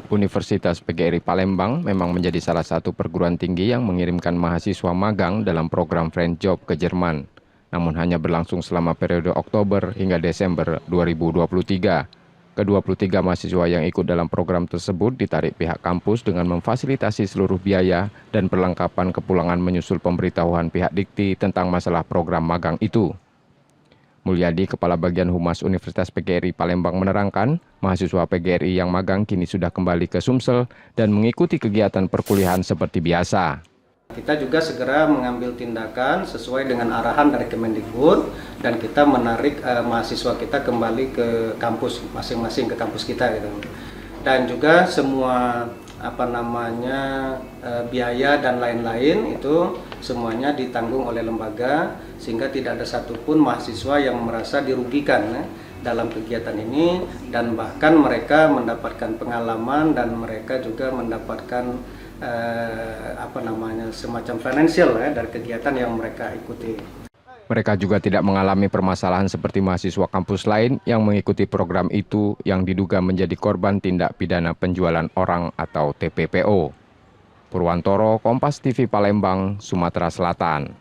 Universitas PGRI Palembang memang menjadi salah satu perguruan tinggi yang mengirimkan mahasiswa magang dalam program Friend Job ke Jerman. Namun hanya berlangsung selama periode Oktober hingga Desember 2023. Ke-23 mahasiswa yang ikut dalam program tersebut ditarik pihak kampus dengan memfasilitasi seluruh biaya dan perlengkapan kepulangan menyusul pemberitahuan pihak Dikti tentang masalah program magang itu. Mulyadi, Kepala Bagian Humas Universitas PGRI Palembang menerangkan, mahasiswa PGRI yang magang kini sudah kembali ke Sumsel dan mengikuti kegiatan perkuliahan seperti biasa. Kita juga segera mengambil tindakan sesuai dengan arahan dari Kemendikbud dan kita menarik mahasiswa kita kembali ke kampus masing-masing, ke kampus kita gitu. Dan juga semua biaya dan lain-lain itu semuanya ditanggung oleh lembaga sehingga tidak ada satupun mahasiswa yang merasa dirugikan dalam kegiatan ini, dan bahkan mereka mendapatkan pengalaman dan mereka juga mendapatkan semacam financial dari kegiatan yang mereka ikuti. Mereka juga tidak mengalami permasalahan seperti mahasiswa kampus lain yang mengikuti program itu yang diduga menjadi korban tindak pidana penjualan orang atau TPPO. Purwantoro, Kompas TV Palembang, Sumatera Selatan.